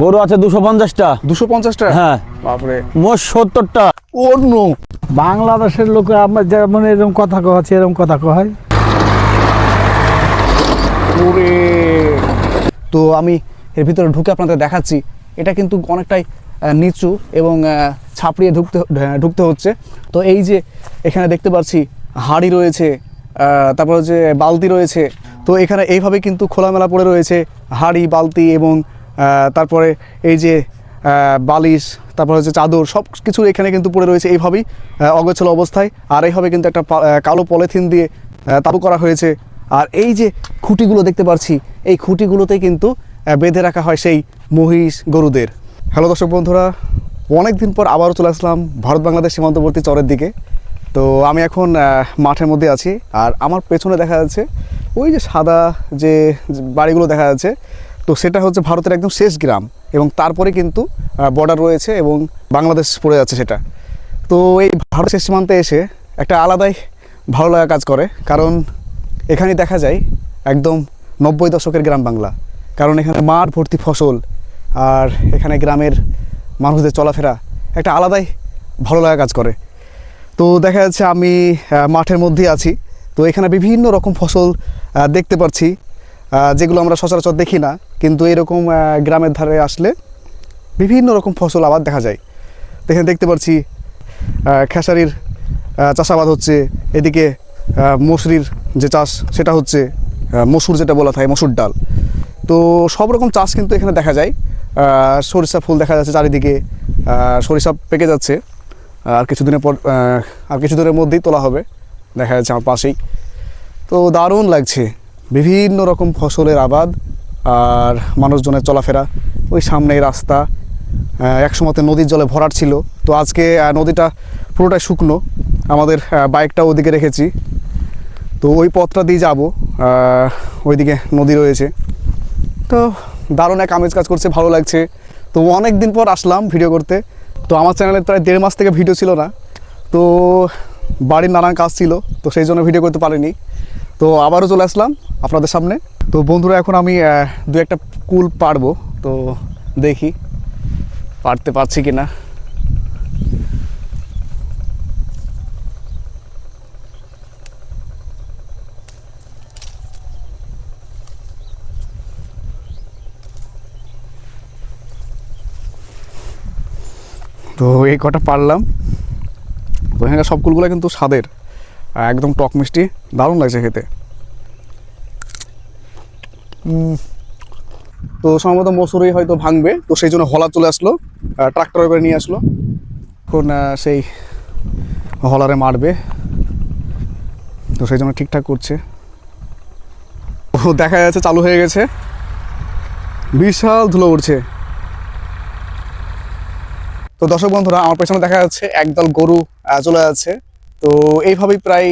গরু আছে 250টা। 250টা? হ্যাঁ, বাপরে, মোট 70টা। অন্য বাংলাদেশের লোকে আমরা যেমন এরকম কথা কচ্ছে এরকম কথা কয়। ওরে, তো আমি এর ভিতরে ঢুকে আপনাদের দেখাচ্ছি। এটা কিন্তু অনেকটাই নিচু এবং ছাপড়িয়ে ঢুকতে হচ্ছে। তো এই যে এখানে দেখতে পাচ্ছি হাঁড়ি রয়েছে, তারপর হচ্ছে বালতি রয়েছে। তো এখানে এইভাবে কিন্তু খোলামেলা পড়ে রয়েছে হাঁড়ি, বালতি এবং তারপরে এই যে বালিশ, তারপর হচ্ছে চাদর, সব কিছু এখানে কিন্তু পড়ে রয়েছে এইভাবেই অগোছালো অবস্থায়। আর এইভাবে কিন্তু একটা কালো পলিথিন দিয়ে তাবু করা হয়েছে। আর এই যে খুঁটিগুলো দেখতে পাচ্ছি, এই খুঁটিগুলোতেই কিন্তু বেঁধে রাখা হয় সেই মহিষ গরুদের। হ্যালো দর্শক বন্ধুরা, অনেক দিন পর আবারও চলে আসলাম ভারত বাংলাদেশ সীমান্তবর্তী চরের দিকে। তো আমি এখন মাঠের মধ্যে আছি, আর আমার পেছনে দেখা যাচ্ছে ওই যে সাদা যে বাড়িগুলো দেখা যাচ্ছে, তো সেটা হচ্ছে ভারতের একদম শেষ গ্রাম, এবং তারপরে কিন্তু বর্ডার রয়েছে এবং বাংলাদেশ পড়ে যাচ্ছে সেটা। তো এই ভারত শেষ সীমান্তে এসে একটা আলাদাই ভালো লাগা কাজ করে, কারণ এখানে দেখা যায় একদম 90 দশকের গ্রাম বাংলা। কারণ এখানে মাঠ ভর্তি ফসল, আর এখানে গ্রামের মানুষদের চলাফেরা একটা আলাদাই ভালো লাগা কাজ করে। তো দেখা যাচ্ছে আমি মাঠের মধ্যেই আছি। তো এখানে বিভিন্ন রকম ফসল দেখতে পাচ্ছি, যেগুলো আমরা সচরাচর দেখি না, কিন্তু এরকম গ্রামের ধারে আসলে বিভিন্ন রকম ফসল আবার দেখা যায়। তো এখানে দেখতে পাচ্ছি খেসারির চাষাবাদ হচ্ছে, এদিকে মসুরির যে চাষ সেটা হচ্ছে, মসুর যেটা বলা হয় মসুর ডাল। তো সব রকম চাষ কিন্তু এখানে দেখা যায়। সরিষা ফুল দেখা যাচ্ছে চারিদিকে, সরিষা পেকে যাচ্ছে, আর কিছুদিনের পর আর কিছুদিনের মধ্যেই তোলা হবে, দেখা যাচ্ছে আমার পাশেই। তো দারুণ লাগছে, বিভিন্ন রকম ফসলের আবাদ আর মানুষজনের চলাফেরা। ওই সামনেই রাস্তা, একসময়তে নদীর জলে ভরাট ছিল, তো আজকে নদীটা পুরোটাই শুকনো। আমাদের বাইকটা ওদিকে রেখেছি, তো ওই পথটা দিয়ে যাব, ওইদিকে নদী রয়েছে। তো দারুণ এক আমেজ কাজ করছে, ভালো লাগছে। তো অনেক দিন পর আসলাম ভিডিও করতে। তো আমার চ্যানেলে প্রায় 1.5 মাস থেকে ভিডিও ছিল না, তো বাড়ির নানান কাজ ছিল, তো সেই জন্য ভিডিও করতে পারিনি। তো আবারও চলে আসলাম আপনাদের সামনে। তো বন্ধুরা, এখন আমি দু একটা কুল পারবো, তো দেখি পারতে পারছি কি না। তো এই কটা পারলাম। তো এখানকার সব কুলগুলো কিন্তু স্বাদের, একদম টক মিষ্টি, দারুণ লাগছে খেতে। তো সম্ভবত মসুরই হয়তো ভাঙবে, তো সেই জন্য হলা চলে আসলো, ট্রাক্টরে করে নিয়ে আসলো। এখন সেই হলারে মারবে, তো সেই জন্য ঠিকঠাক করছে। ও দেখা যাচ্ছে চালু হয়ে গেছে, বিশাল ধুলো উঠছে। তো দর্শক বন্ধুরা, আমার পেছনে দেখা যাচ্ছে একদল গরু চলে যাচ্ছে। তো এইভাবেই প্রায়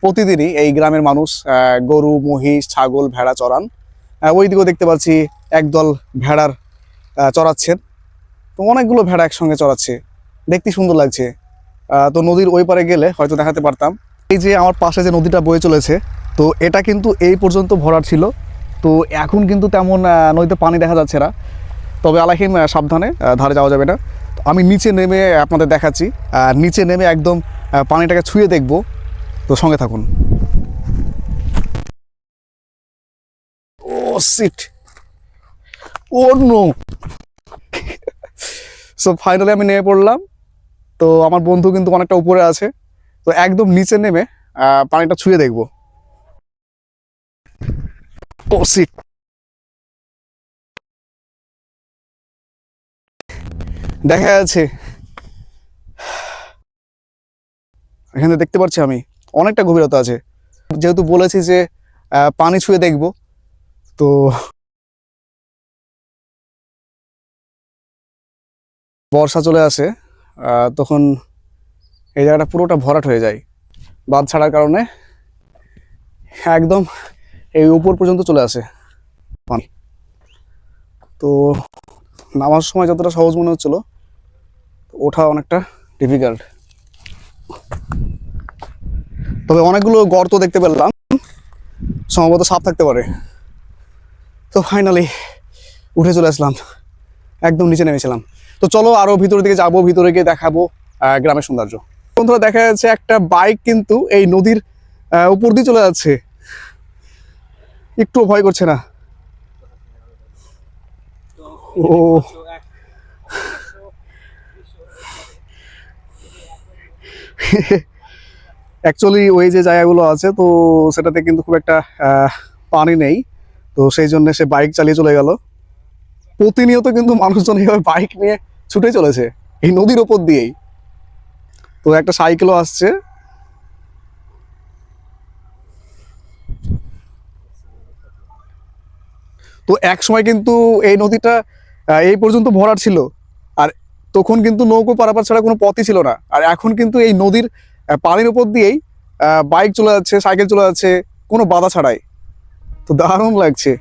প্রতিদিনই এই গ্রামের মানুষ গরু, মহিষ, ছাগল, ভেড়া চড়ান। ওই দিকেও দেখতে পাচ্ছি একদল ভেড়ার চড়াচ্ছেন। তো অনেকগুলো ভেড়া একসঙ্গে চড়াচ্ছে, দেখতে সুন্দর লাগছে। তো নদীর ওই পারে গেলে হয়তো দেখাতে পারতাম। এই যে আমার পাশে যে নদীটা বয়ে চলেছে, তো এটা কিন্তু এই পর্যন্ত ভরাট ছিল। তো এখন কিন্তু তেমন নদীতে পানি দেখা যাচ্ছে না, তবে আলাহিম সাবধানে, ধারে যাওয়া যাবে না। আমি নিচে নেমে আপনাদের দেখাচ্ছি, নিচে নেমে একদম পানিটাকে ছুঁয়ে দেখব। তো সঙ্গে থাকুন। ও সিট, ও নো। সো ফাইনালি আমি নেমে পড়লাম। তো আমার বন্ধু কিন্তু অনেকটা উপরে আছে, তো একদম নিচে নেমে পানিটা ছুঁয়ে দেখব। ও সিট, দেখা যাচ্ছে এখানে দেখতে পাচ্ছি আমি অনেকটা গভীরতা আছে। যেহেতু বলেছি যে পানি ছুঁয়ে দেখব, তো বর্ষা চলে আসে, তখন এই জায়গাটা পুরোটা ভরাট হয়ে যায় বাঁধ ছাড়ার কারণে। একদম এই উপর পর্যন্ত চলে আসে পানি। তো নামার সময় যতটা সহজ মনে হচ্ছিল, ওঠা অনেকটা ডিফিকাল্ট। তবে অনেকগুলো গর্ত দেখতে পেলাম, সম্ভবত সাপ থাকতে পারে। তো ফাইনালি উঠে চলে আসলাম। একদম নিচে নেমেছিলাম। তো চলো আরো ভিতরের দিকে যাবো, ভিতরে গিয়ে দেখাবো গ্রামের সৌন্দর্য। বন্ধুরা দেখা যাচ্ছে একটা বাইক কিন্তু এই নদীর উপর দিয়ে চলে যাচ্ছে, একটু ভয় করছে না। ও অ্যাকচুয়ালি ওই যে জায়গাগুলো আছে তো সেটাতে কিন্তু খুব একটা পানি নেই, তো সেই জন্য সে বাইক চালিয়ে চলে গেল। প্রতিনিয়ত কিন্তু মানুষজন এইভাবে বাইক নিয়ে ছুটে চলেছে এই নদীর ওপর দিয়েই। তো একটা সাইকেলও আসছে। তো এক সময় কিন্তু এই নদীটা এই পর্যন্ত ভরাট ছিল, আর তখন কিন্তু নৌকো পারাপার ছাড়া কোনো পথই ছিল না। আর এখন কিন্তু এই নদীর পানির উপর দিয়েই বাইক চলে যাচ্ছে, সাইকেল চলে যাচ্ছে কোনো বাধা ছাড়াই। তো দারুণ লাগছে।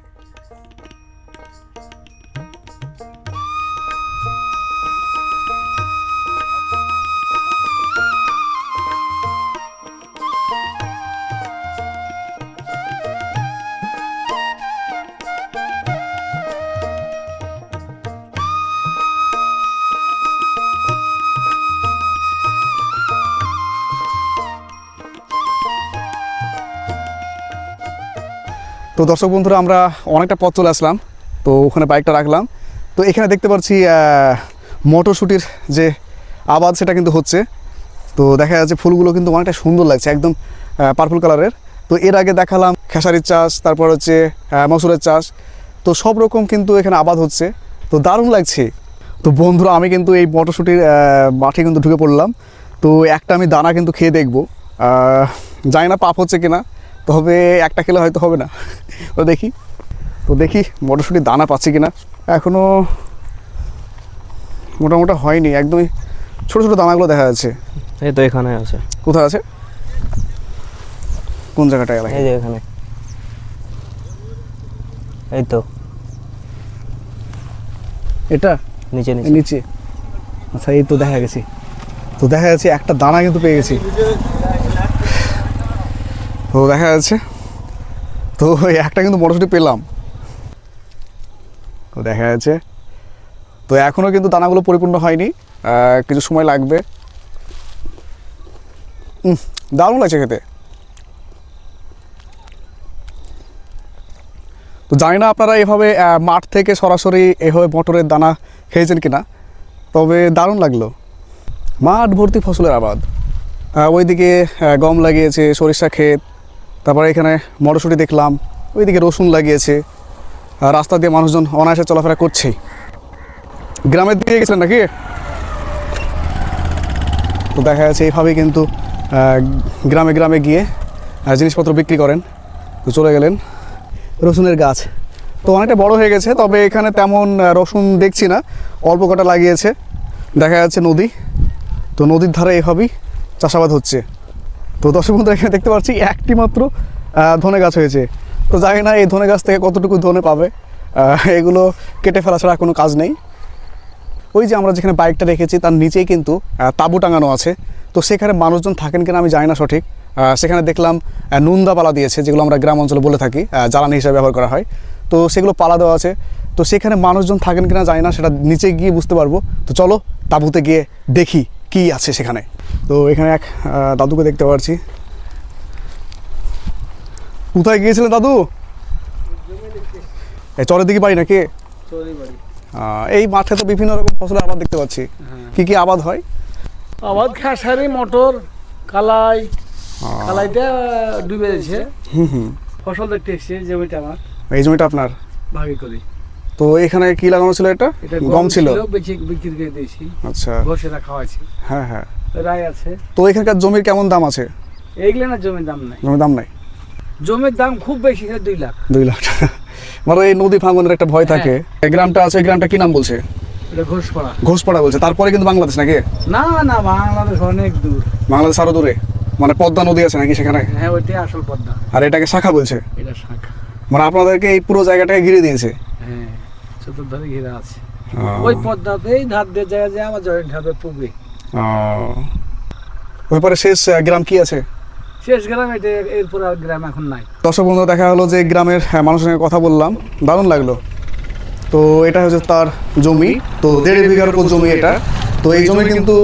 তো দর্শক বন্ধুরা আমরা অনেকটা পথ চলে আসলাম, তো ওখানে বাইকটা রাখলাম। তো এখানে দেখতে পাচ্ছি মটরশুটির যে আবাদ সেটা কিন্তু হচ্ছে। তো দেখা যাচ্ছে ফুলগুলো কিন্তু অনেকটা সুন্দর লাগছে, একদম পার্পল কালারের। তো এর আগে দেখালাম খেসারির চাষ, তারপর হচ্ছে মসুরের চাষ, তো সব রকম কিন্তু এখানে আবাদ হচ্ছে। তো দারুণ লাগছে। তো বন্ধুরা আমি কিন্তু এই মটরশুটির মাঠে কিন্তু ঢুকে পড়লাম। তো একটা আমি দানা কিন্তু খেয়ে দেখবো, জানি না পাপ হচ্ছে কিনা, তবে একটা খেলে হয়তো হবে না। তো দেখি মটরশুটির দানা পাচ্ছি কিনা। এখনো মোটামুটি হয়নি, একদমই ছোট ছোট দানাগুলো দেখা যাচ্ছে। এই তো এখানে আছে। কোথায় আছে? কোন জায়গাটায় এলাকা? এই যে এখানে, এই তো এটা নিচে এই নিচে। আচ্ছা এই তো দেখা গেছে। তো দেখা যাচ্ছে একটা দানা কিন্তু পেয়ে গেছি। তো দেখা যাচ্ছে তো একটা কিন্তু মটরশুটি পেলাম। তো দেখা যাচ্ছে তো এখনো কিন্তু দানাগুলো পরিপূর্ণ হয়নি, কিছু সময় লাগবে। দারুণ লাগছে খেতে। তো জানি না আপনারা এভাবে মাঠ থেকে সরাসরি এভাবে মটরের দানা খেয়েছেন কিনা, তবে দারুণ লাগলো। মাঠ ভর্তি ফসলের আবাদ, ওইদিকে গম লাগিয়েছে, সরিষা ক্ষেত, তারপরে এখানে মটরশুঁটি দেখলাম, ওইদিকে রসুন লাগিয়েছে। রাস্তা দিয়ে মানুষজন অনায়াসে চলাফেরা করছেই। গ্রামের দিকে গেছিলেন নাকি? তো দেখা যাচ্ছে এইভাবেই কিন্তু গ্রামে গ্রামে গিয়ে জিনিসপত্র বিক্রি করেন। তো চলে গেলেন রসুনের গাছ, তো অনেকটা বড় হয়ে গেছে, তবে এখানে তেমন রসুন দেখছি না, অল্প কটা লাগিয়েছে। দেখা যাচ্ছে নদী, তো নদীর ধারে এভাবেই চাষাবাদ হচ্ছে। তো দর্শক বন্ধুরা এখানে দেখতে পাচ্ছি একটি মাত্র ধনে গাছ হয়েছে। তো জানি না এই ধনে গাছ থেকে কতটুকু ধনে পাবে, এগুলো কেটে ফেলা ছাড়া কোনো কাজ নেই। ওই যে আমরা যেখানে বাইকটা রেখেছি তার নিচেই কিন্তু তাঁবু টাঙানো আছে। তো সেখানে মানুষজন থাকেন কিনা আমি জানি না সঠিক। সেখানে দেখলাম নুন্দা পালা দিয়েছে, যেগুলো আমরা গ্রাম অঞ্চলে বলে থাকি, জ্বালানি হিসেবে ব্যবহার করা হয়। তো সেগুলো পালা দেওয়া আছে। তো সেখানে মানুষজন থাকেন কিনা জানি না, সেটা নিচে গিয়ে বুঝতে পারবো। তো চলো তাঁবুতে গিয়ে দেখি কি আছে সেখানে। তো এখানে এক দাদুকে দেখতে পাচ্ছি। কোথায় গিয়েছিলেন দাদু? এই চরের দিকে বাড়ি নাকি? এই মাঠে তো বিভিন্ন রকম ফসলের আবাদ দেখতে পাচ্ছি। কি কি আবাদ হয়? আবাদ খেসারি, মটর, কালাই। কালাইটা ডুবে গেছে। ফসল দেখতে এসেছি, জমিটা আমার। এই জমিটা আপনার? ভাগে করি। তো এখানে কি লাগানো ছিল? এটা গম ছিল। বিক্রি করে দিয়েছি। আচ্ছা, ঘষেরা খাওয়াইছি। হ্যাঁ হ্যাঁ। রায় আছে। তো এখানকার জমির কেমন দাম আছে? এইগুলো না জমির দাম নাই। জমির দাম নাই? জমির দাম খুব বেশি, 2 লাখ। 2 লাখ টাকা। মানে এই নদী ভাঙনের একটা ভয় থাকে। এই গ্রামটা আছে, এই গ্রামটা কি নাম বলছে? এটা ঘোষপাড়া। ঘোষপাড়া বলছে। তারপরে কিন্তু বাংলাদেশ নাকি? না না, বাংলাদেশ অনেক দূর। বাংলাদেশ আরো দূরে, মানে পদ্মা নদী আছে নাকি সেখানে? হ্যাঁ, ওইটাই আসল পদ্মা। আর এটাকে শাখা বলছে? এটা শাখা। মানে আপনাদেরকে এই পুরো জায়গাটাকে ঘিরে দিয়েছে? হ্যাঁ, চতুর্ধারে ঘেরা আছে। ওই পদ্মাতেই ধার দিয়ে যায় আমার জয়েন্ট হবে পূর্বে। ওই পরে শেষ গ্রাম কি আছে? শেষ গ্রাম এটা, এরপর আর গ্রাম এখন নাই। দর্শক বন্ধু দেখা হলো যে গ্রামের মানুষের সঙ্গে কথা বললাম, দারুণ লাগলো। তো এটা হচ্ছে তার জমি, তো 1.5 বিঘার উপর জমি এটা। তো এই জমি কিন্তু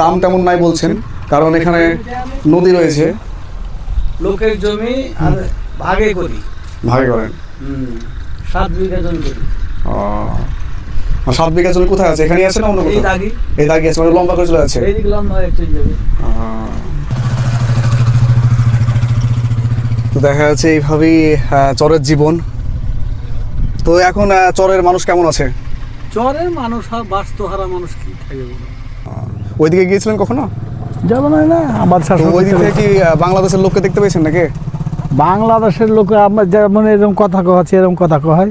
দাম তেমন নাই বলছেন, কারণ এখানে নদী রয়েছে। লোকের জমি আর ভাগে করি, ভাগে করেন। 7 বিঘা জমি করি। আর 7 বিঘা জমি কোথায় আছে? এখানেই আছে না অন্য এই কোথাও? দাগি, এই দাগি আছে, মানে লম্বা করে চলে আছে। এই দিকলাম নয় চলে যাবে। তো দেখা যাচ্ছে এইভাবেই চরের জীবন। তো এখন চরের মানুষ কেমন আছে? চরের মানুষ আর বাস্তুহারা মানুষ কি থাকে বলো? ওইদিকে গিয়েছিলেন কখনো? যাবো না, না আবার তো ওই দিক থেকে কি বাংলাদেশের লোককে দেখতে পেয়েছেন নাকি? বাংলাদেশের লোক আমরা যেমন এরকম কথা কহাচ্ছে, এরকম কথা কয়।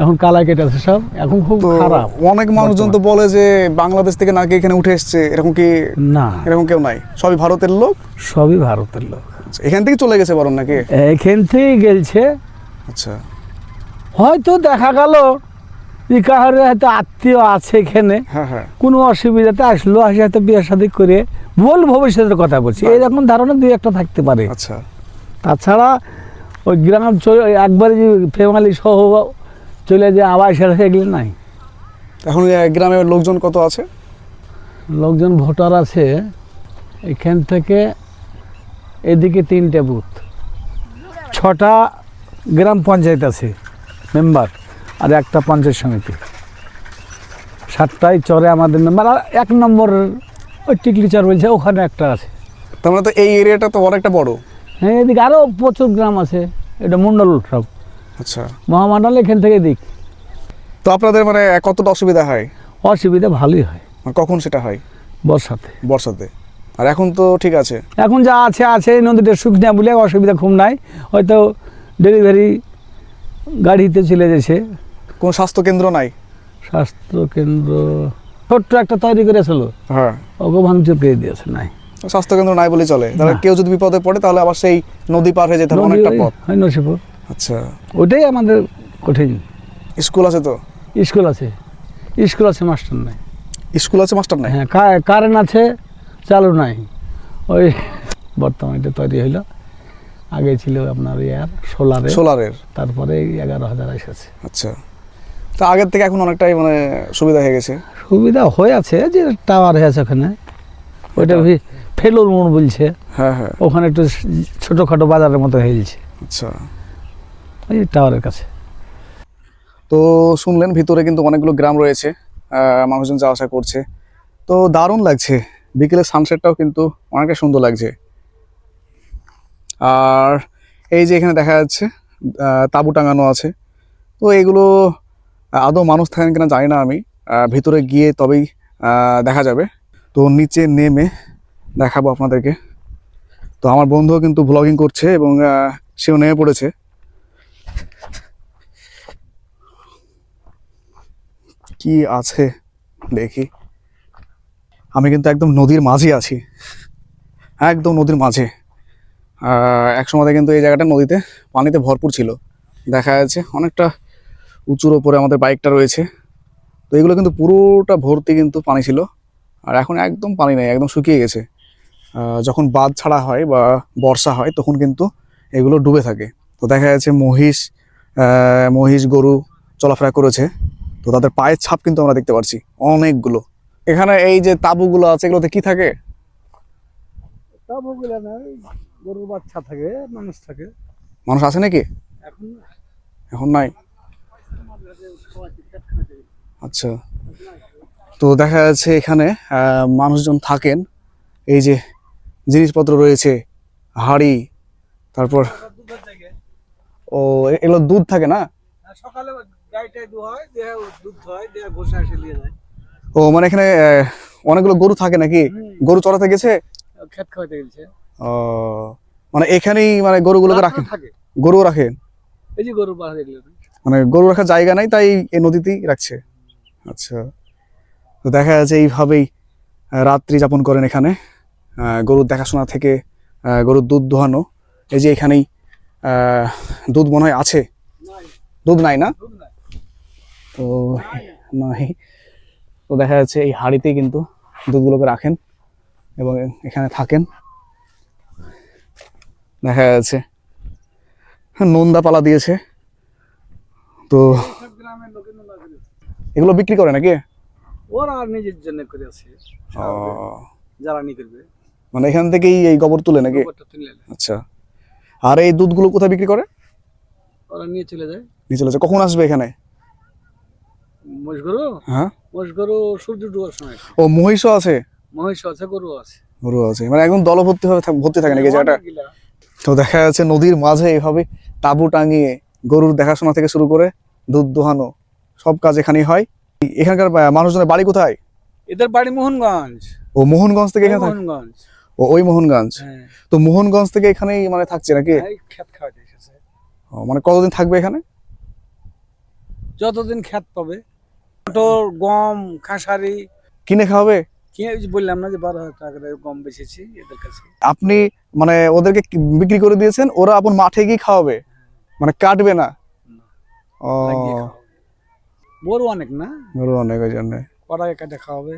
এখন কালাই কেটেছে সব, এখন খুব তো খারাপ। অনেক মানুষজন তো বলে যে বাংলাদেশ থেকে নাকি এখানে উঠে এসছে, এরকম কি? না, এরকম কেউ নাই, সবই ভারতের লোক। সবই ভারতের লোক। এখান থেকে চলে গেছে বরং নাকি? এখান থেকে গেছে, আচ্ছা। হয়তো দেখা গেল যে কাহারে হয়তো আত্মীয় আছে এখানে, হ্যাঁ হ্যাঁ। কোনো অসুবিধাতে আসলো, আসে হয়তো বিয়ে শাদী করে বল, ভবিষ্যতের কথা বলছি, এইরকম ধারণা দুই একটা থাকতে পারে। আচ্ছা। তাছাড়া ওই গ্রাম একবারে যে ফ্যামিলি সহ চলে যায় আবার সেটা এগুলো নাই। এখন গ্রামের লোকজন কত আছে? লোকজন ভোটার আছে এখান থেকে এদিকে 3টে বুথ, 6টা গ্রাম পঞ্চায়েত আছে মেম্বার, আর একটা পঞ্চায়েত সমিতি, 7টাই চরে আমাদের মেম্বার। আর 1 নম্বর ওই টিকলি চর বলছে, ওখানে একটা আছে। তার মানে তো এই এরিয়াটা তো অনেকটা বড়। হ্যাঁ, এদিকে আরও প্রচুর গ্রাম আছে, এটা মণ্ডল সব, আচ্ছা। মহামণ্ডল এখান থেকে দিক। তো আপনাদের মানে কতটা অসুবিধা হয়? অসুবিধা ভালোই হয়। মানে কখন সেটা হয়? বর্ষাতে। বর্ষাতে। আর এখন তো ঠিক আছে। এখন যা আছে আছে, নদীটা শুকনা বলে অসুবিধা খুব নাই। হয়তো ডেলিভারি গাড়িতে চলে যাচ্ছে। কোনো স্বাস্থ্য কেন্দ্র নাই? স্বাস্থ্য কেন্দ্র ছোট্ট একটা তৈরি করেছিল, হ্যাঁ। ওকে ভাঙচুর করে দিয়েছে, নাই। স্বাস্থ্য কেন্দ্র নাই বলে চলে? তাহলে না। কেউ যদি বিপদে পড়ে তাহলে আবার সেই নদী পার হয়ে যেতে হবে অনেকটা পথ। হয় নসিপুর, আচ্ছা। ওইটাই আমাদের কঠিন। স্কুল আছে তো? স্কুল আছে, স্কুল আছে, মাস্টার নাই। স্কুল আছে, মাস্টার নাই? হ্যাঁ, কারেন্ট আছে, চালু নাই। ওই বর্তমানে এটা তৈরি হইলো, আগে ছিল আপনার সোলারের, তারপরে 11,000 এসেছে। আচ্ছা। তো আগের থেকে এখন অনেকটাই মানে সুবিধা হয়ে গেছে। সুবিধা হয়ে আছে, যে টাওয়ার হয়েছে ওখানে, ওইটা ফেলুর মোড় বলছে। হ্যাঁ হ্যাঁ। ওখানে একটু ছোটোখাটো বাজারের মতো হয়ে গেছে, আচ্ছা। ওই টাওয়ারের কাছে। তো শুনলেন ভিতরে কিন্তু অনেকগুলো গ্রাম রয়েছে, মানুষজন যাওয়া আসা করছে। তো দারুণ লাগছে, বিকেলের সানসেটটাও কিন্তু অনেকটা সুন্দর লাগছে। আর এই যে এখানে দেখা যাচ্ছে তাঁবু টাঙানো আছে। তো এগুলো আদৌ মানুষ থাকেন কিনা জানি না, আমি ভিতরে গিয়ে তবেই দেখা যাবে। তো নিচে নেমে দেখাবো আপনাদেরকে। তো আমার বন্ধুও কিন্তু ব্লগিং করছে এবং সেও নেমে পড়েছে। কি আছে দেখি। আমি কিন্তু একদম নদীর মাঝে আছি, একদম নদীর মাঝে। এক সময় কিন্তু এই জায়গাটা নদীতে পানিতে ভরপুর ছিল, দেখা যাচ্ছে অনেকটা উঁচুর ওপরে আমাদের বাইকটা রয়েছে। তো এগুলো কিন্তু পুরোটা ভর্তি কিন্তু পানি ছিল, আর এখন একদম পানি নেই, একদম শুকিয়ে গেছে। যখন বাঁধ ছাড়া হয় বা বর্ষা হয় তখন কিন্তু এগুলো ডুবে থাকে। তো দেখা যাচ্ছে মহিষ গরু চলাফেরা করেছে, তো তাদের পায়ের ছাপ কিন্তু আমরা দেখতে পাচ্ছি অনেকগুলো। এখানে এই যে তাঁবুগুলো আছে, এগুলোতে কি থাকে? তাবুগুলো নাই, গরুর বাচ্চা থাকে, মানুষ থাকে। মানুষ আছে নাকি? এখন এখন নাই। আচ্ছা। তো দেখা যাচ্ছে এখানে মানুষজন থাকেন। এই যে জিনিসপত্র রয়েছে, হাঁড়ি, তারপর ও এগুলো দুধ থাকে না? সকালে গাইটাই দুহায়, দুধ হয়, ঘষে আসে নিয়ে যায়। ও মানে এখানে অনেকগুলো গরু থাকে নাকি? গরু চড়াতে গেছে, খেত খাওয়াতে গেছে। ও মানে এখানেই মানে গরুগুলোকে রাখেন? গরু রাখেন? এই যে গরু পাহাড় দেখলেন, মানে গরু রাখার জায়গা নাই তাই এই নদীতেই রাখছে। আচ্ছা। তো দেখা যাচ্ছে এইভাবেই রাত্রি যাপন করেন এখানে, গরুর দেখাশোনা থেকে গরুর দুধ দোহানো। এই যে এখানেই দুধ মনে হয় আছে, দুধ নাই না? তো নাই। তো দেখা যাচ্ছে এই হাঁড়িতেই কিন্তু দুধগুলোকে রাখেন এবং এখানে থাকেন। দেখা যাচ্ছে নোন্দা পালা দিয়েছে। তো এগুলো বিক্রি করে নাকি? ওরা নিজের জন্য করে আছে, জ্বালানি করবে, মানে এখান থেকেই এই গোবর তুলে নাকি? গোবরটা তুলে নেয়। আচ্ছা, আর এই দুধগুলো কোথায় বিক্রি করে? ওরা নিয়ে চলে যায়। নিয়ে চলে যায়। কখন আসবে এখানে? মহিষ গরু, হ্যাঁ, মহিষ গরু সূর্য ডুবার সময়। ও মহিষও আছে? মহিষ আছে, গরু আছে। গরু আছে, মানে একদম দলভর্তি ভাবে ভর্তি থাকে নাকি জায়গাটা? অনেকগুলা। তো দেখা যাচ্ছে নদীর মাঝে এইভাবে তাঁবু টাঙিয়ে গরুর দেখাশোনা থেকে শুরু করে দুধ দোহানো সব কাজ এখানেই হয়। এখানকার মানুষজনের বাড়ি কোথায়? এদের বাড়ি মোহনগঞ্জ। ও মোহনগঞ্জ থেকে এখানে থাকে? মোহনগঞ্জ, ও ওই মোহনগঞ্জ। হ্যাঁ। তো মোহনগঞ্জ থেকে এখানেই মানে থাকছে নাকি? এই ক্ষেত খাওয়াতে এসেছে। ও, মানে কতদিন থাকবে এখানে? যতদিন ক্ষেত পাবে। মটর, গম, খাসারি কিনে খাওয়াবে? কিনে, ওই যে বললাম না যে 12,000 টাকা করে গম বেচেছি এদের কাছে। আপনি মানে ওদেরকে বিক্রি করে দিয়েছেন, ওরা আপন মাঠে গিয়ে খাওয়াবে, মানে কাটবে না? ও, লাগিয়ে খাওয়াবে। গরু অনেক না, গরু অনেক, ওই জন্য। কড়াই কাটে খাওয়াবে।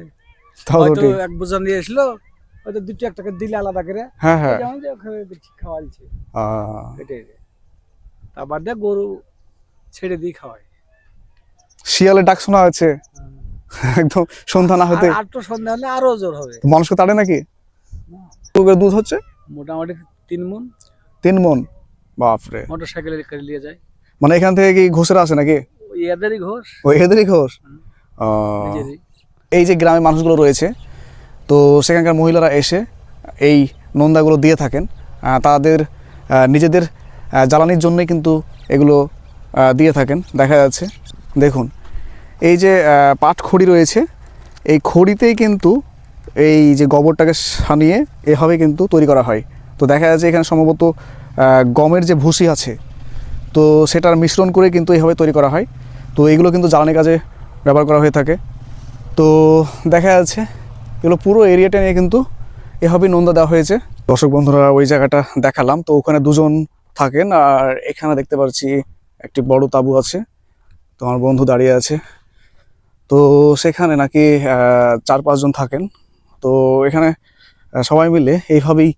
তাও তো হয়তো ঠিক। এক বোঝা নিয়ে এসলো, হয়তো 2-1 টাকা দিলে আলাদা করে, হ্যাঁ হ্যাঁ। যেমন যে ওখানে দেখছি খাওয়াইছে, আহ, এটাই। তার বাদে গরু ছেড়ে দিয়ে খাওয়ায়। শিয়ালে ডাক শোনা হচ্ছে একদম সন্ধ্যা না হতে। আর তো সন্ধ্যা হলে আরো জোর হবে। তো মানুষকে তাড়ে নাকি? দুধ হচ্ছে মোটামুটি 3 মণ। 3 মণ? বাপরে। মোটর সাইকেলে করে নিয়ে যায়। মানে এখান থেকে কি ঘোষেরা আসে নাকি? ওই এদেরই ঘোষ, ওই এদেরই ঘোষ। নিজেরই। এই যে গ্রামে মানুষগুলো রয়েছে, তো সেখানকার মহিলারা এসে এই নন্দাগুলো দিয়ে থাকেন। তাদের নিজেদের জ্বালানির জন্যই কিন্তু এগুলো দিয়ে থাকেন। দেখা যাচ্ছে, দেখুন এই যে পাট খড়ি রয়েছে, এই খড়িতেই কিন্তু এই যে গোবরটাকে সানিয়ে এভাবে কিন্তু তৈরি করা হয়। তো দেখা যাচ্ছে এখানে সম্ভবত গমের যে ভুসি আছে, তো সেটার মিশ্রণ করে কিন্তু এইভাবে তৈরি করা হয়। তো এগুলো কিন্তু জ্বালানি কাজে ব্যবহার করা হয়ে থাকে। তো দেখা যাচ্ছে এগুলো পুরো এরিয়াটা নিয়ে কিন্তু এভাবেই নোন্দা দেওয়া হয়েছে। দর্শক বন্ধুরা, ওই জায়গাটা দেখালাম। তো ওখানে 2 জন থাকেন, আর এখানে দেখতে পাচ্ছি একটি বড় তাঁবু আছে। তো আমার বন্ধু দাঁড়িয়ে আছে। তো সেখানে নাকি 4-5 জন থাকেন। তো এখানে সবাই মিলে এইভাবেই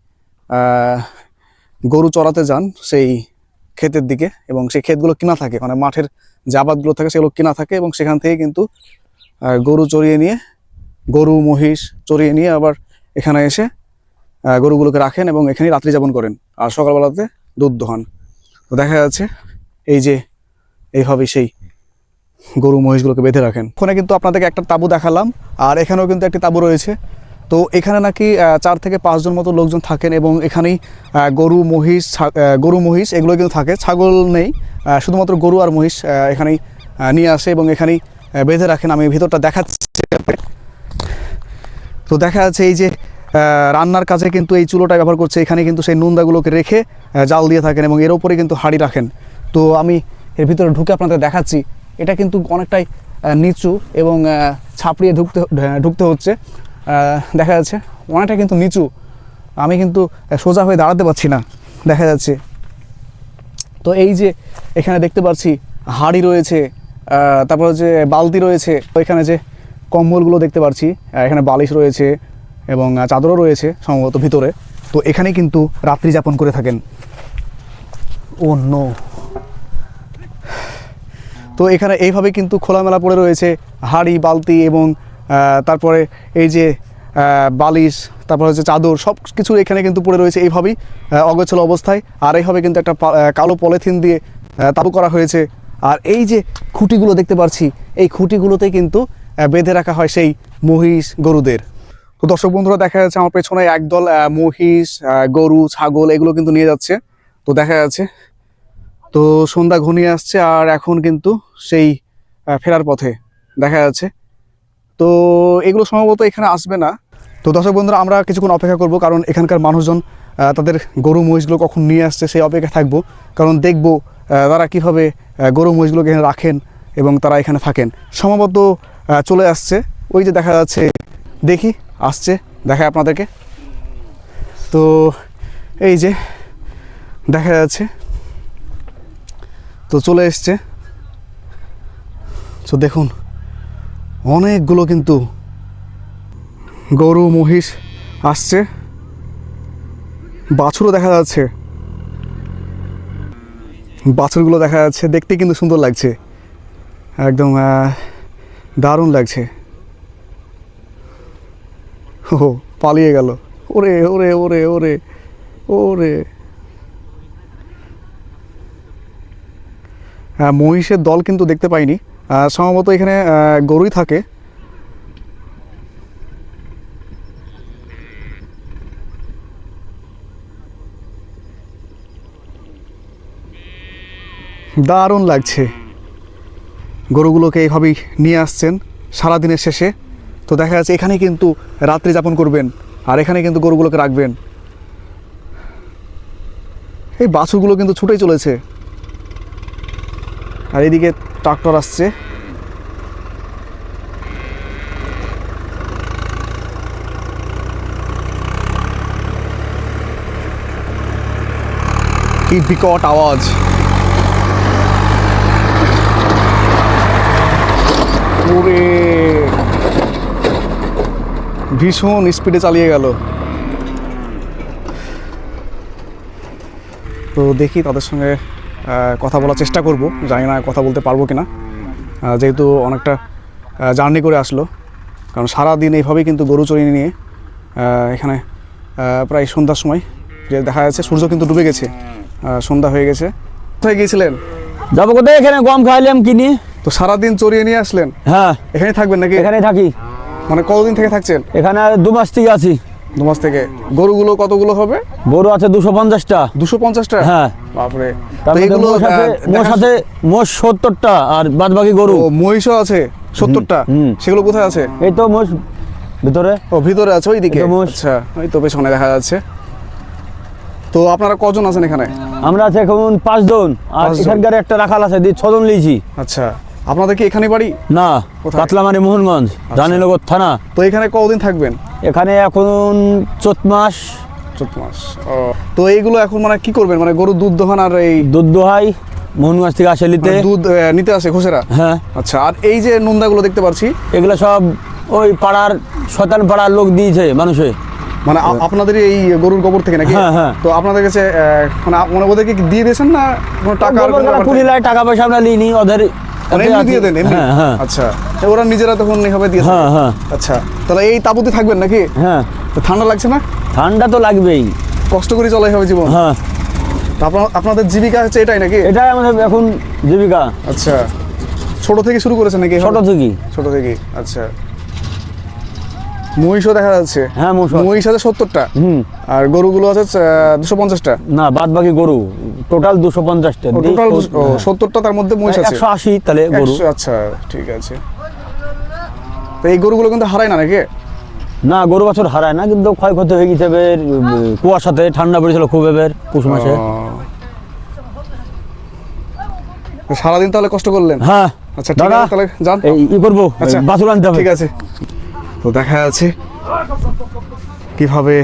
গরু চড়াতে যান সেই ক্ষেতের দিকে, এবং সেই ক্ষেতগুলো কিনা থাকে, মানে মাঠের যে আবাদগুলো থাকে সেগুলো কিনা থাকে, এবং সেখান থেকে কিন্তু গরু চড়িয়ে নিয়ে, গরু মহিষ চড়িয়ে নিয়ে আবার এখানে এসে গরুগুলোকে রাখেন এবং এখানেই রাত্রি যাপন করেন, আর সকালবেলাতে দুধ দোহান। তো দেখা যাচ্ছে এই যে এইভাবেই সেই গরু মহিষগুলোকে বেঁধে রাখেন। ওখানে কিন্তু আপনাদেরকে একটা তাঁবু দেখালাম, আর এখানেও কিন্তু একটি তাঁবু রয়েছে। তো এখানে নাকি 4 থেকে 5 জন মতো লোকজন থাকেন, এবং এখানেই গরু মহিষ এগুলো কিন্তু থাকে। ছাগল নেই, শুধুমাত্র গরু আর মহিষ এখানেই নিয়ে আসে এবং এখানেই বেঁধে রাখেন। আমি ভিতরটা দেখাচ্ছি। তো দেখা যাচ্ছে এই যে রান্নার কাজে কিন্তু এই চুলোটা ব্যবহার করছে, এখানে কিন্তু সেই নোন্দাগুলোকে রেখে জাল দিয়ে থাকেন, এবং এর উপরে কিন্তু হাঁড়ি রাখেন। তো আমি এর ভিতরে ঢুকে আপনাদের দেখাচ্ছি। এটা কিন্তু অনেকটাই নিচু, এবং ছাপড়িয়ে ঢুকতে হচ্ছে। দেখা যাচ্ছে অনেকটা কিন্তু নিচু, আমি কিন্তু সোজা হয়ে দাঁড়াতে পারছি না, দেখা যাচ্ছে। তো এই যে এখানে দেখতে পাচ্ছি হাঁড়ি রয়েছে, তারপর হচ্ছে বালতি রয়েছে, এখানে যে কম্বলগুলো দেখতে পাচ্ছি, এখানে বালিশ রয়েছে এবং চাদরও রয়েছে সম্ভবত ভিতরে। তো এখানেই কিন্তু রাত্রি যাপন করে থাকেন। ও নো। তো এখানে এইভাবে কিন্তু খোলামেলা পড়ে রয়েছে হাঁড়ি, বালতি, এবং তারপরে এই যে বালিশ, তারপর হচ্ছে চাদর, সব কিছু এখানে কিন্তু পড়ে রয়েছে এইভাবেই অগোছালো অবস্থায়। আর এইভাবে কিন্তু একটা কালো পলিথিন দিয়ে তাঁবু করা হয়েছে। আর এই যে খুঁটিগুলো দেখতে পাচ্ছি, এই খুঁটিগুলোতেই কিন্তু বেঁধে রাখা হয় সেই মহিষ গরুদের। তো দর্শক বন্ধুরা, দেখা যাচ্ছে আমার পেছনে একদল মহিষ, গরু, ছাগল এগুলো কিন্তু নিয়ে যাচ্ছে। তো দেখা যাচ্ছে তো সন্ধ্যা ঘনিয়ে আসছে, আর এখন কিন্তু সেই ফেরার পথে দেখা যাচ্ছে। তো এগুলো সম্ভবত এখানে আসবে না। তো দর্শক বন্ধুরা, আমরা কিছুক্ষণ অপেক্ষা করব, কারণ এখানকার মানুষজন তাদের গরু মহিষগুলো কখন নিয়ে আসছে সেই অপেক্ষা থাকবো, কারণ দেখব তারা কীভাবে গরু মহিষগুলোকে এখানে রাখেন এবং তারা এখানে থাকেন। সম্ভবত চলে আসছে, ওই যে দেখা যাচ্ছে, দেখি আসছে, দেখায় আপনাদেরকে। তো এই যে দেখা যাচ্ছে, তো চলে এসছে। তো দেখুন অনেকগুলো কিন্তু গরু মহিষ আসছে, বাছুরও দেখা যাচ্ছে, বাছুরগুলো দেখা যাচ্ছে, দেখতে কিন্তু সুন্দর লাগছে, একদম দারুণ লাগছে। ও পালিয়ে গেল, ওরে ওরে ওরে ওরে ওরে। হ্যাঁ, মহিষের দল কিন্তু দেখতে পাইনি, সম্ভবত এখানে গরুই থাকে। দারুণ লাগছে। গরুগুলোকে এইভাবেই নিয়ে আসছেন সারাদিনের শেষে। তো দেখা যাচ্ছে এখানে কিন্তু রাত্রি যাপন করবেন, আর এখানে কিন্তু গরুগুলোকে রাখবেন। এই বাছুরগুলো কিন্তু ছুটেই চলেছে, আর এদিকে ট্রাক্টর আসছে। কি বিকট আওয়াজ! ওরে, ভীষণ স্পিডে চালিয়ে গেল। তো দেখি তাদের সঙ্গে কথা বলার চেষ্টা করব, জানি না কথা বলতে পারবো কিনা, যেহেতু অনেকটা জার্নি করে আসলো। কারণ সারাদিন এইভাবেই কিন্তু গরু চড়িয়ে নিয়ে এখানে প্রায় সন্ধ্যার সময় যে দেখা যাচ্ছে সূর্য কিন্তু ডুবে গেছে, সন্ধ্যা হয়ে গেছে। কোথায় গিয়েছিলেন? যাবো কোথায়? এখানে গম খাইলাম কিনি। তো সারাদিন চড়িয়ে নিয়ে আসলেন? হ্যাঁ, এখানে থাকবেন নাকি? এখানে থাকি। মানে কতদিন থেকে থাকছেন এখানে 2 মাস থেকে আছি। 2 মাস থেকে। গরুগুলো কতগুলো হবে? গরু আছে 250টা। 250টা? হ্যাঁ। বাপরে। তার তো মধ্যে এগুলো মোষ 70টা আর বাদ বাকি গরু। ও, মহিষও আছে 70টা? সেগুলো কোথায় আছে? এই তো মোষ ভিতরে। ও, ভিতরে আছে ওইদিকে। এটা মোষ। আচ্ছা, ওই তো পেছনে দেখা যাচ্ছে। তো আপনারা কজন আছেন এখানে? আমরা আছি এখন 5 জন, আর 5 জন। এখানকার একটা রাখাল আছে, 6 জন লিয়েছি। আচ্ছা, আপনাদের কি এখানে বাড়ি? না, কোথায়? কাতলামারি মোহনগঞ্জ, রানীনগর থানা। তো এখানে কতদিন থাকবেন? এখানে এখন 4 মাস। 4 মাস। ও, তো এইগুলো এখন মানে কি করবেন? মানে গরুর দুধ দোহান আর এই দুধ দোহাই মোহনগঞ্জ থেকে আসে নিতে। মানে দুধ নিতে আসে ঘোষেরা? হ্যাঁ। আচ্ছা, আর এই যে নোন্দাগুলো দেখতে পাচ্ছি, এগুলো সব ওই পাড়ার শয়তান পাড়ার লোক দিয়েছে মানুষে। মানে আপনাদের এই গরুর গোবর থেকে নাকি? হ্যাঁ, হ্যাঁ। তো আপনাদের কাছে মানে ওদেরকে কি দিয়ে দিয়েছেন না কোনো টাকা? কুড়িলায় টাকা পয়সা আমরা নিইনি ওদের। মানে এমনি দিয়ে দেন এমনি? হ্যাঁ, হ্যাঁ। আচ্ছা, ওরা নিজেরা তখন এইভাবে দিয়ে দেন? হ্যাঁ, হ্যাঁ। আচ্ছা, তাহলে এই তাঁবুতে থাকবেন নাকি? হ্যাঁ, তো ঠান্ডা লাগছে না? ঠান্ডা তো লাগবেই। কষ্ট করে চলে হবে জীবন। হ্যাঁ, তো আপনাদের জীবিকা হচ্ছে এটাই নাকি? এটাই আমাদের এখন জীবিকা। আচ্ছা, ছোট থেকে শুরু করেছেন নাকি? ছোট থেকেই। ছোট থেকেই। আচ্ছা, মহিষও দেখা যাচ্ছে? হ্যাঁ, মহিষ আছে 70টা, আর গরুগুলো আছে 250টা? না, বাদ বাকি গরু টোটাল 250টা। টোটাল 70টা, তার মধ্যে মহিষ আছে 180 তাহলে গরু। 100, আচ্ছা ঠিক আছে। তো এই গরুগুলো কিন্তু হারায় না নাকি? না, গরু বছর হারায় না, কিন্তু ক্ষয়ক্ষতি হয়ে গেছে এবার কুয়াশাতে। ঠান্ডা পড়েছিল খুব এবার পৌষ মাসে। তো সারাদিন তাহলে কষ্ট করলেন? হ্যাঁ। আচ্ছা, ঠিক দাদা, আছে, তাহলে যান। ই করবো, আচ্ছা, বাছুর আনতে হবে। ঠিক আছে। তো দেখা যাচ্ছে কিভাবে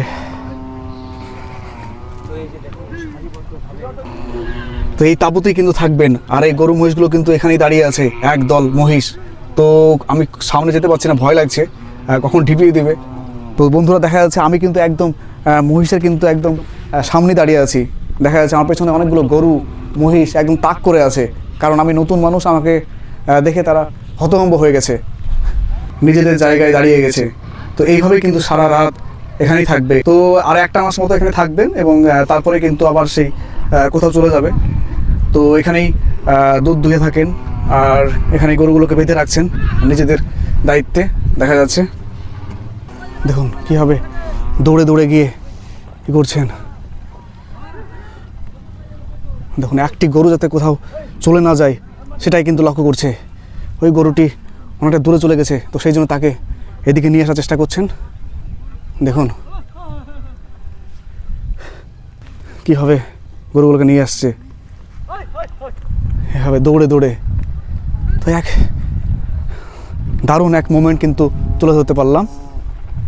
তো এই তাঁবুতেই কিন্তু থাকবেন, আর এই গরু মহিষগুলো কিন্তু এখানেই দাঁড়িয়ে আছে, একদল মহিষ। তো আমি সামনে যেতে পারছি না, ভয় লাগছে কখন ঢিপিয়ে দেবে। তো বন্ধুরা, দেখা যাচ্ছে আমি কিন্তু একদম মহিষের কিন্তু একদম সামনে দাঁড়িয়ে আছি। দেখা যাচ্ছে আমার পেছনে অনেকগুলো গরু মহিষ একদম তাক করে আছে, কারণ আমি নতুন মানুষ, আমাকে দেখে তারা হতভম্ব হয়ে গেছে, নিজেদের জায়গায় দাঁড়িয়ে গেছে। তো এইভাবেই কিন্তু সারা রাত এখানেই থাকবে। তো আর 1 মাস মতো এখানে থাকবেন, এবং তারপরে কিন্তু আবার সেই কোথাও চলে যাবে। তো এখানেই দুধ দুহে থাকেন, আর এখানে গরুগুলোকে বেঁধে রাখছেন নিজেদের দায়িত্বে। দেখা যাচ্ছে, দেখুন কীভাবে দৌড়ে দৌড়ে গিয়ে কী করছেন। দেখুন, একটি গরু যাতে কোথাও চলে না যায় সেটাই কিন্তু লক্ষ্য করছে। ওই গরুটি অনেকটা দূরে চলে গেছে, তো সেই জন্য তাকে এদিকে নিয়ে আসার চেষ্টা করছেন। দেখুন কীভাবে গরুগুলোকে নিয়ে আসছে এভাবে দৌড়ে দৌড়ে। তো দারুণ এক মোমেন্ট কিন্তু তুলে ধরতে পারলাম।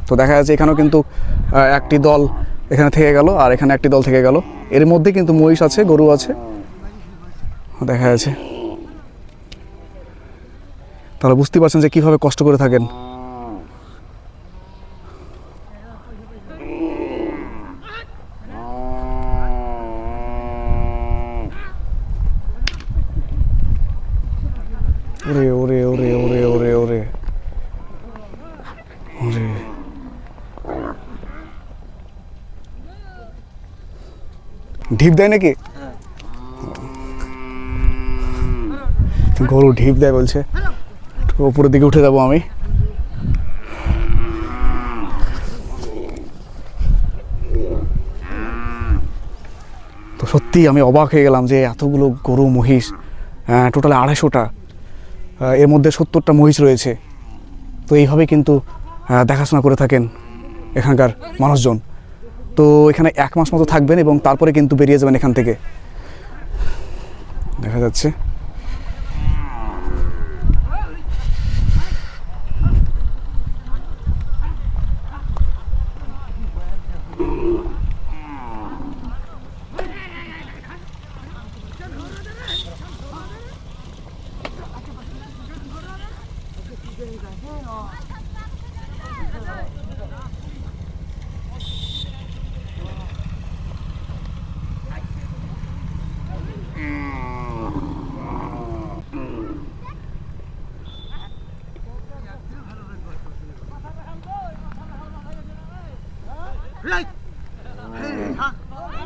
তো দেখা যাচ্ছে এখানেও কিন্তু একটি দল এখানে থেকে গেল, আর এখানে একটি দল থেকে গেল। এর মধ্যে কিন্তু মহিষ আছে, গরু আছে, দেখা যাচ্ছে। তাহলে বুঝতে পারছেন যে কীভাবে কষ্ট করে থাকেন। ওরে ওরে ওরে ওরে ওরে ওরে ঢিপ দেয় নাকি? গরু ঢিপ দেয় বলছে। একটু উপরের দিকে উঠে যাবো আমি। তো সত্যি আমি অবাক হয়ে গেলাম যে এতগুলো গরু মহিষ, টোটালে 250টা, এর মধ্যে 70টা মহিষ রয়েছে। তো এইভাবে কিন্তু দেখাশোনা করে থাকেন এখানকার মানুষজন। তো এখানে 1 মাস মতো থাকবেন এবং তারপরে কিন্তু বেরিয়ে যাবেন এখান থেকে। দেখা যাচ্ছে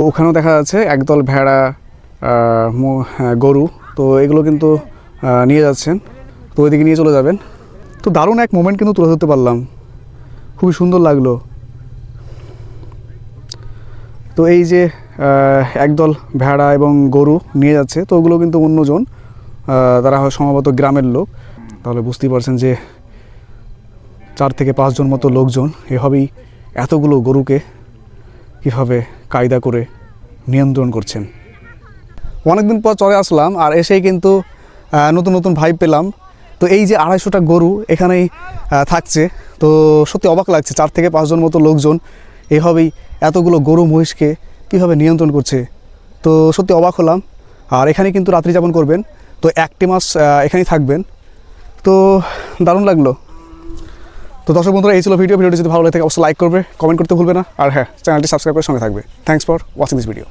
ওখানেও দেখা যাচ্ছে একদল ভেড়া, গরু। তো এগুলো কিন্তু নিয়ে যাচ্ছেন, তো ওইদিকে নিয়ে চলে যাবেন। তো দারুণ এক মোমেন্ট কিন্তু তুলে ধরতে পারলাম, খুবই সুন্দর লাগলো। তো এই যে একদল ভেড়া এবং গরু নিয়ে যাচ্ছে, তো ওগুলো কিন্তু অন্যজন, তারা হয় সম্ভবত গ্রামের লোক। তাহলে বুঝতেই পারছেন যে 4 থেকে 5 জন মতো লোকজন এভাবেই এতগুলো গরুকে কীভাবে কায়দা করে নিয়ন্ত্রণ করছেন। অনেকদিন পর চলে আসলাম, আর এসেই কিন্তু নতুন নতুন ভাইব পেলাম। তো এই যে 250টা গরু এখানেই থাকছে, তো সত্যি অবাক লাগছে। 4 থেকে 5 জন মতো লোকজন এভাবেই এতগুলো গরু মহিষকে কীভাবে নিয়ন্ত্রণ করছে। তো সত্যি অবাক হলাম। আর এখানে কিন্তু রাত্রি যাপন করবেন, তো 1 মাস এখানেই থাকবেন। তো দারুণ লাগলো। তো দর্শক বন্ধুরা, এই ছিল ভিডিওটি যদি ভালো লাগে থাকে অবশ্যই লাইক করবে, কমেন্ট করতে ভুলবে না। আর হ্যাঁ, চ্যানেলটি সাবস্ক্রাইব করে সঙ্গে থাকবে। Thanks for watching this video.